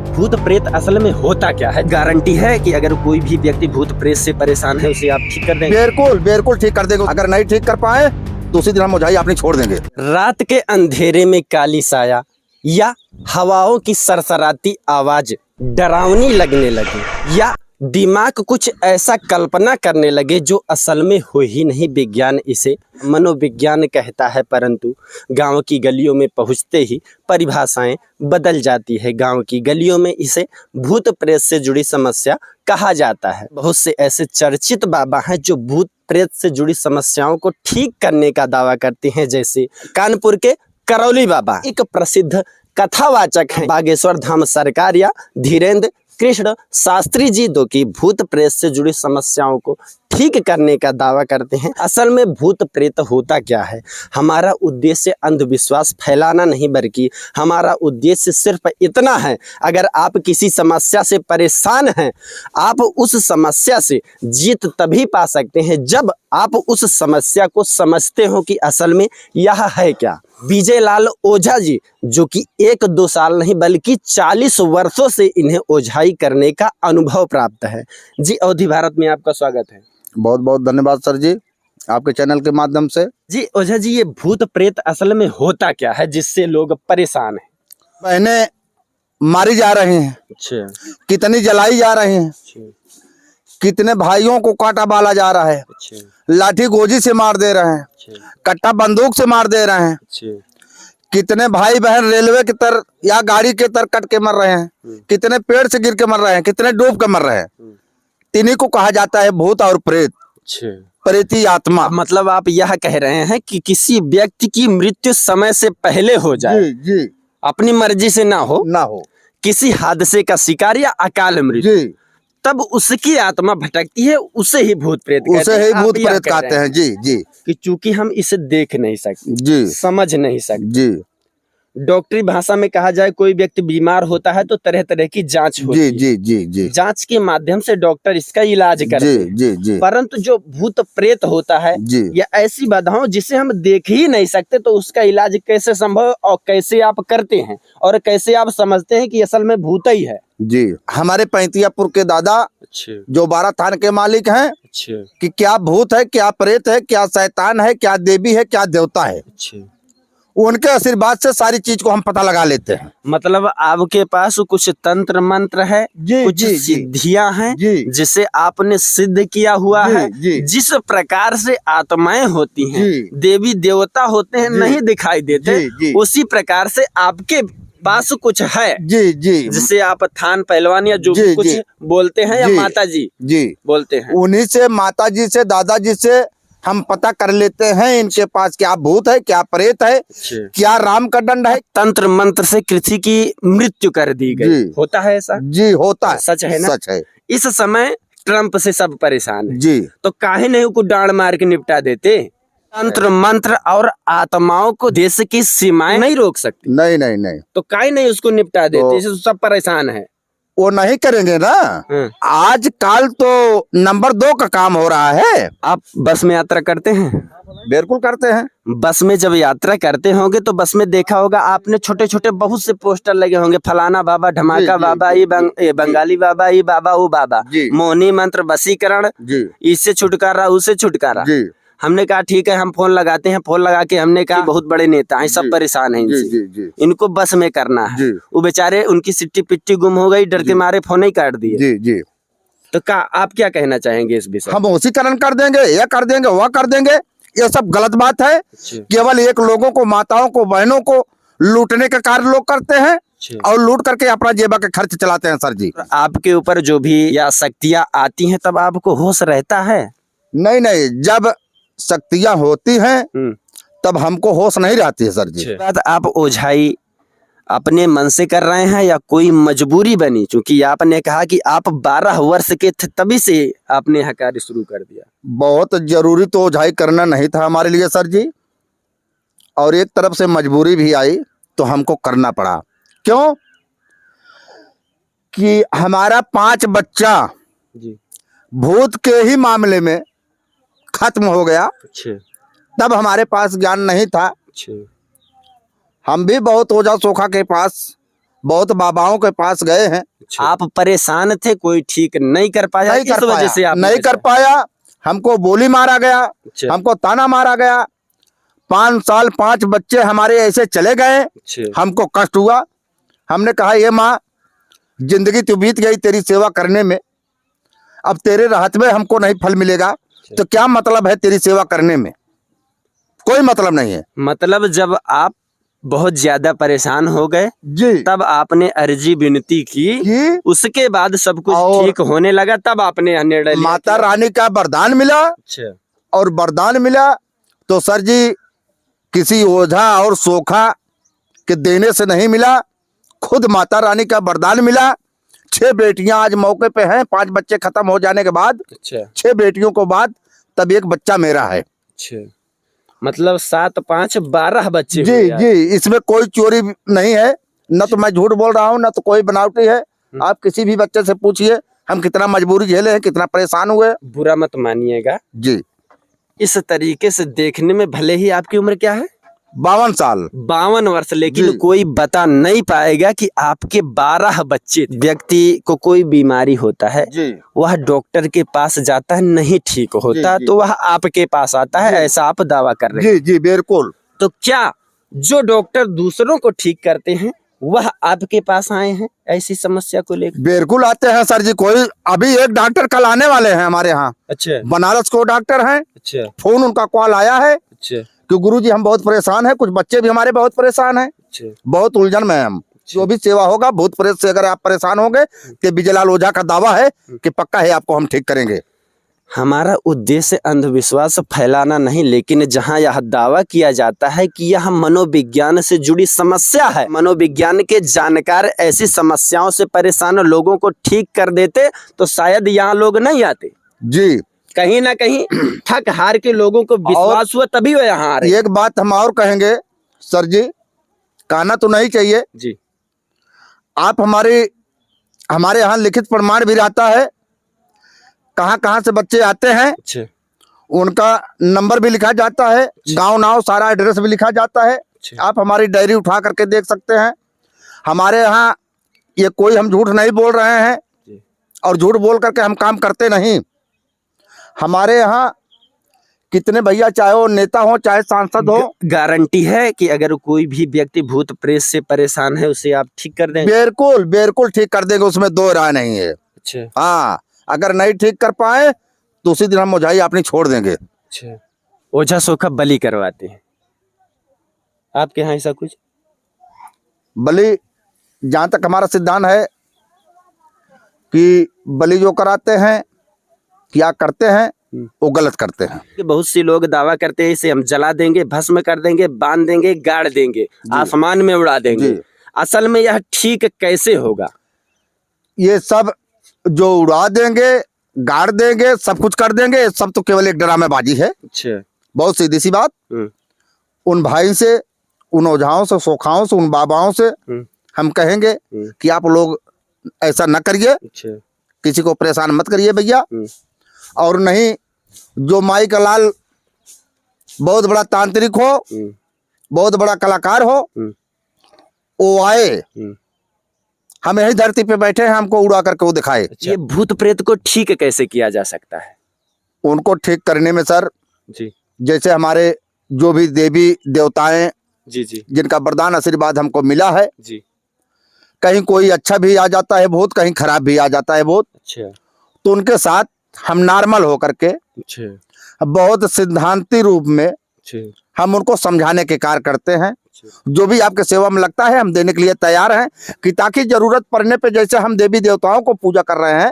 भूत प्रेत असल में होता क्या है? गारंटी है कि अगर कोई भी व्यक्ति भूत प्रेत से परेशान है उसे आप ठीक कर देंगे? बिल्कुल बिल्कुल ठीक कर देंगे। अगर नहीं ठीक कर पाए तो उसी दिन हम ओझाई अपनी छोड़ देंगे। रात के अंधेरे में काली साया या हवाओं की सरसराती आवाज डरावनी लगने लगी या दिमाग कुछ ऐसा कल्पना करने लगे जो असल में हो ही नहीं। विज्ञान इसे मनोविज्ञान कहता है, परंतु गांव की गलियों में पहुंचते ही परिभाषाएं बदल जाती है। गांव की गलियों में इसे भूत प्रेत से जुड़ी समस्या कहा जाता है। बहुत से ऐसे चर्चित बाबा हैं जो भूत प्रेत से जुड़ी समस्याओं को ठीक करने का दावा करते हैं, जैसे कानपुर के करौली बाबा एक प्रसिद्ध कथावाचक हैं। बागेश्वर धाम सरकार या धीरेन्द्र कृष्ण शास्त्री जी दो की भूत प्रेत से जुड़ी समस्याओं को ठीक करने का दावा करते हैं। असल में भूत प्रेत होता क्या है? हमारा उद्देश्य अंधविश्वास फैलाना नहीं, बल्कि हमारा उद्देश्य सिर्फ इतना है, अगर आप किसी समस्या से परेशान हैं, आप उस समस्या से जीत तभी पा सकते हैं जब आप उस समस्या को समझते हो कि असल में यह है क्या। विजय लाल ओझा जी, जो कि 1-2 साल नहीं बल्कि 40 वर्षों से इन्हें ओझाई करने का अनुभव प्राप्त है। जी, अवधि भारत में आपका स्वागत है। बहुत बहुत धन्यवाद सर जी, आपके चैनल के माध्यम से। जी ओझा जी, ये भूत प्रेत असल में होता क्या है जिससे लोग परेशान हैं? बहनें मारी जा रही हैं, अच्छा, कितनी जलाई जा रही हैं, अच्छा, कितने भाइयों को काटा बाला जा रहा है, अच्छा, लाठी गोजी से मार दे रहे हैं, अच्छा, कट्टा बंदूक से मार दे रहे हैं, अच्छा, कितने भाई बहन रेलवे की तर या गाड़ी के तर कट के मर रहे हैं, कितने पेड़ से गिर के मर रहे हैं, कितने डूब के मर रहे हैं। इन्हीं को कहा जाता है भूत और प्रेत, अच्छा। प्रेती आत्मा। मतलब आप यह कह रहे हैं कि किसी व्यक्ति की मृत्यु समय से पहले हो जाए, जी जी, अपनी मर्जी से ना हो, किसी हादसे का शिकार या अकाल मृत्यु, जी, तब उसकी आत्मा भटकती है, उसे ही भूत प्रेत कहते उसे हैं। ही आप भूत यह प्रेत कह कहते रहे हैं। जी जी कि चूंकि हम इसे देख नहीं सकते, जी, समझ नहीं सकते, जी डॉक्टरी भाषा में कहा जाए कोई व्यक्ति बीमार होता है तो तरह तरह की जांच होती जी है। जी जी जी, जांच के माध्यम से डॉक्टर इसका इलाज करते जी हैं। जी जी, परंतु जो भूत प्रेत होता है, जी, या ऐसी बाधाओं जिसे हम देख ही नहीं सकते, तो उसका इलाज कैसे संभव और कैसे आप करते हैं और कैसे आप समझते हैं कि असल में भूत ही है? जी, हमारे पैंतियापुर के दादा अच्छा, जो 12 थान के मालिक हैं, अच्छा, कि क्या भूत है, क्या प्रेत है, क्या शैतान है, क्या देवी है, क्या देवता है, अच्छा। उनके आशीर्वाद से सारी चीज को हम पता लगा लेते हैं। मतलब आपके पास कुछ तंत्र मंत्र है, जी, कुछ जी, जी, सिद्धियां हैं जी, जिसे आपने सिद्ध किया हुआ जी, है। जी, जिस प्रकार से आत्माएं होती हैं, जी, देवी देवता होते हैं, जी, नहीं दिखाई देते, जी, जी, उसी प्रकार से आपके पास कुछ है, जी जी, जिसे आप थान पहलवान या जो जी, भी कुछ जी, बोलते हैं, या जी, माता जी जी, बोलते हैं। उन्हीं से, माता जी से, दादाजी से हम पता कर लेते हैं इनके पास क्या भूत है, क्या प्रेत है, क्या राम का दंड है। तंत्र मंत्र से किसी की मृत्यु कर दी गई, होता है ऐसा? जी होता है, सच है ना? सच है। इस समय ट्रंप से सब परेशान है, जी, तो काहे नहीं को डांड मार के निपटा देते? तंत्र मंत्र और आत्माओं को देश की सीमाएं नहीं रोक सकती, नहीं नहीं नहीं, तो काहे नहीं उसको निपटा देते? इससे सब परेशान है। वो नहीं करेंगे ना। आजकल तो नंबर 2 का काम हो रहा है। आप बस में यात्रा करते हैं? बिल्कुल करते हैं। बस में जब यात्रा करते होंगे तो बस में देखा होगा आपने, छोटे छोटे बहुत से पोस्टर लगे होंगे, फलाना बाबा, धमाका बाबा, ये बंगाली बाबा, ये बाबा, वो बाबा, मोहनी मंत्र, वशीकरण, इससे छुटकारा, उससे छुटकारा। हमने कहा ठीक है, हम फोन लगाते हैं। फोन लगा के हमने कहा बहुत बड़े नेता हैं, सब परेशान हैं इनसे, इनको बस में करना है। वो बेचारे, उनकी सिट्टी पिट्टी गुम हो गई, डर के मारे फोन ही काट दिए। जी जी, तो आप क्या कहना चाहेंगे इस विषय? हम वशीकरण कर देंगे, ये कर देंगे, वह कर देंगे, ये सब गलत बात है। केवल एक लोगों को, माताओं को, बहनों को लूटने का कार्य लोग करते हैं और लूट करके अपना जेबा का खर्च चलाते हैं। सर जी, आपके ऊपर जो भी या शक्तियां आती हैं तब आपको होश रहता है? नहीं नहीं, जब शक्तियां होती हैं तब हमको होश नहीं रहती है। सर जी, बात आप ओझाई अपने मन से कर रहे हैं या कोई मजबूरी बनी? क्योंकि आपने कहा कि आप 12 वर्ष के थे तभी से आपने यह कार्य शुरू कर दिया। बहुत जरूरी तो ओझाई करना नहीं था हमारे लिए सर जी, और एक तरफ से मजबूरी भी आई तो हमको करना पड़ा। क्यों? कि हमारा 5 बच्चा जी, भूत के ही मामले में खत्म हो गया। अच्छा, तब हमारे पास ज्ञान नहीं था। अच्छा, हम भी बहुत ओझा सोखा के पास बहुत बाबाओं के पास गए हैं, आप परेशान थे, कोई ठीक नहीं कर पाया, नहीं इस कर वजह पाया, से आप नहीं कर पाया। हमको बोली मारा गया, हमको ताना मारा गया। 5 साल 5 बच्चे हमारे ऐसे चले गए, हमको कष्ट हुआ। हमने कहा ये माँ, जिंदगी तो बीत गई तेरी सेवा करने में, अब तेरे राहत में हमको नहीं फल मिलेगा तो क्या मतलब है तेरी सेवा करने में? कोई मतलब नहीं है। मतलब जब आप बहुत ज्यादा परेशान हो गए जी, तब आपने अर्जी विनती की, उसके बाद सब कुछ और ठीक होने लगा, तब आपने निर्णय लिया माता रानी का वरदान मिला। और वरदान मिला तो सर जी किसी ओझा और सोखा के देने से नहीं मिला, खुद माता रानी का वरदान मिला। 6 बेटियां आज मौके पे हैं, 5 बच्चे खत्म हो जाने के बाद, 6 बेटियों को बाद तब एक बच्चा मेरा है। मतलब 7 5 12 बच्चे जी जी, इसमें कोई चोरी नहीं है, न तो मैं झूठ बोल रहा हूँ न तो कोई बनावटी है। आप किसी भी बच्चे से पूछिए हम कितना मजबूरी झेले हैं, कितना परेशान हुए। बुरा मत मानिएगा जी, इस तरीके से देखने में भले ही आपकी उम्र क्या है, 52 साल, 52 वर्ष, लेकिन कोई बता नहीं पाएगा कि आपके 12 बच्चे। व्यक्ति को कोई बीमारी होता है जी, वह डॉक्टर के पास जाता है, नहीं ठीक होता जी, तो वह आपके पास आता है, ऐसा आप दावा कर रहे हैं। जी जी, बिल्कुल। तो क्या जो डॉक्टर दूसरों को ठीक करते हैं वह आपके पास आए हैं ऐसी समस्या को लेकर? बिल्कुल आते हैं सर जी। कोई अभी एक डॉक्टर कल आने वाले हैं हमारे यहाँ। अच्छा, बनारस को डॉक्टर हैं। अच्छा, फोन उनका कॉल आया है अच्छा, कि गुरुजी हम बहुत परेशान हैं, कुछ बच्चे भी हमारे बहुत परेशान हैं, अच्छा, बहुत उलझन में हैं हम। जो भी सेवा होगा भूत प्रेत से अगर आप परेशान होंगे तो विजयलाल ओझा का दावा है कि पक्का है आपको हम ठीक करेंगे। हमारा उद्देश्य अंधविश्वास फैलाना नहीं, लेकिन जहां यह दावा किया जाता है कि यह मनोविज्ञान से जुड़ी समस्या है, मनोविज्ञान के जानकार ऐसी समस्याओं से परेशान लोगों को ठीक कर देते तो शायद यहाँ लोग नहीं आते। जी, कहीं ना कहीं ठक हार के लोगों को विश्वास हुआ तभी वो यहाँ आ रहे। एक बात हम और कहेंगे सर जी, कहना तो नहीं चाहिए जी, आप हमारे यहाँ लिखित प्रमाण भी रहता है, कहाँ कहाँ से बच्चे आते हैं, अच्छा, उनका नंबर भी लिखा जाता है, गांव नाव सारा एड्रेस भी लिखा जाता है। आप हमारी डायरी उठा करके देख सकते हैं। हमारे यहाँ ये कोई हम झूठ नहीं बोल रहे हैं और झूठ बोल करके हम काम करते नहीं। हमारे यहाँ कितने भैया, चाहे वो नेता हो चाहे सांसद हो, गारंटी है कि अगर कोई भी व्यक्ति भूत प्रेत से परेशान है उसे आप ठीक कर देंगे। बिल्कुल बिल्कुल ठीक कर देंगे, उसमें 2 राय नहीं है। अच्छा, हाँ, अगर नहीं ठीक कर पाए तो उसी दिन हम ओझाई अपनी छोड़ देंगे। अच्छा, ओझा सोखा बलि करवाते हैं आपके यहाँ ऐसा कुछ? बलि, जहाँ तक हमारा सिद्धांत है कि बलि जो कराते हैं क्या करते हैं वो गलत करते हैं। कि बहुत सी लोग दावा करते हैं इसे हम जला देंगे, भस्म कर देंगे, बांध देंगे, गाड़ देंगे, आसमान में उड़ा देंगे। असल में यह ठीक कैसे होगा? ये सब जो उड़ा देंगे, गाड़ देंगे, सब कुछ कर देंगे, सब तो केवल एक ड्रामेबाजी है। अच्छा, बहुत सीधी सी बात। उन भाई से, उन ओझाओं से, सोखाओं से, उन बाबाओं से हम कहेंगे कि आप लोग ऐसा न करिए, किसी को परेशान मत करिए भैया। और नहीं, जो माई का लाल बहुत बड़ा तांत्रिक हो, बहुत बड़ा कलाकार हो, वो आए, हम यही धरती पे बैठे हैं, हमको उड़ा करके वो दिखाए। ये भूत प्रेत को ठीक कैसे किया जा सकता है? उनको ठीक करने में सर जी, जैसे हमारे जो भी देवी देवताएं जी, जी, जिनका वरदान आशीर्वाद हमको मिला है, जी, कहीं कोई अच्छा भी आ जाता है भूत, कहीं खराब भी आ जाता है भूत, अच्छा, तो उनके साथ हम नॉर्मल होकर के अच्छा, बहुत सिद्धांती रूप में अच्छा, हम उनको समझाने के कार्य करते हैं। जो भी आपके सेवा में लगता है हम देने के लिए तैयार हैं, कि ताकि जरूरत पड़ने पे जैसे हम देवी देवताओं को पूजा कर रहे हैं,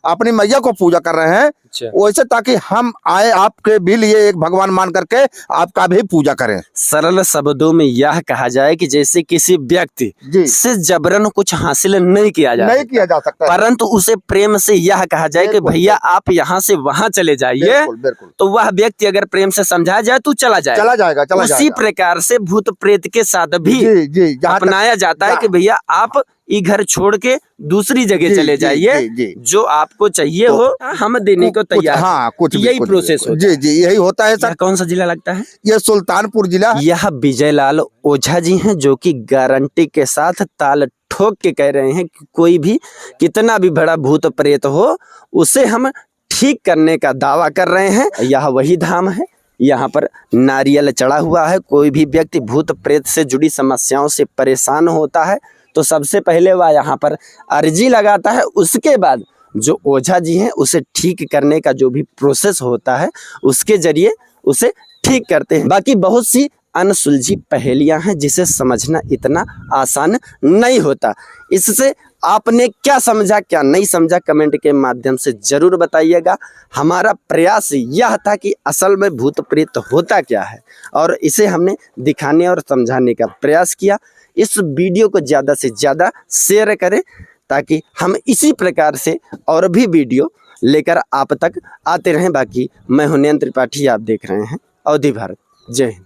अपनी मैया को पूजा कर रहे हैं, वैसे ताकि हम आए आपके भी लिए एक भगवान मान करके आपका भी पूजा करें। सरल शब्दों में यह कहा जाए कि जैसे किसी व्यक्ति से जबरन कुछ हासिल नहीं किया जा सकता, परंतु उसे प्रेम से यह कहा जाए कि भैया आप यहाँ से वहाँ चले जाइए, तो वह व्यक्ति अगर प्रेम से समझाया जाए तो चला जाएगा। उसी प्रकार से भूत प्रेत के साथ भी अपनाया जाता है कि भैया आप ये घर छोड़ के दूसरी जगह चले जाइए, जो आपको चाहिए हो हम देने को तैयार। हाँ, कुछ यही प्रोसेस हो। जी जी, यही होता है सर। कौन सा जिला लगता है? ये सुल्तानपुर जिला। यह विजयलाल ओझा जी हैं, जो कि गारंटी के साथ ताल ठोक के कह रहे हैं कि कोई भी कितना भी बड़ा भूत प्रेत हो उसे हम ठीक करने का दावा कर रहे हैं। यह वही धाम है, यहाँ पर नारियल चढ़ा हुआ है। कोई भी व्यक्ति भूत प्रेत से जुड़ी समस्याओं से परेशान होता है तो सबसे पहले वह यहाँ पर अर्जी लगाता है, उसके बाद जो ओझा जी हैं उसे ठीक करने का जो भी प्रोसेस होता है उसके जरिए उसे ठीक करते हैं। बाकी बहुत सी अनसुलझी पहेलियां हैं जिसे समझना इतना आसान नहीं होता। इससे आपने क्या समझा क्या नहीं समझा कमेंट के माध्यम से जरूर बताइएगा। हमारा प्रयास यह था कि असल में भूत प्रेत होता क्या है और इसे हमने दिखाने और समझाने का प्रयास किया। इस वीडियो को ज़्यादा से ज़्यादा शेयर करें ताकि हम इसी प्रकार से और भी वीडियो लेकर आप तक आते रहें। बाकी मैं हूं नयन त्रिपाठी, आप देख रहे हैं अवधि भारत। जय हिंद।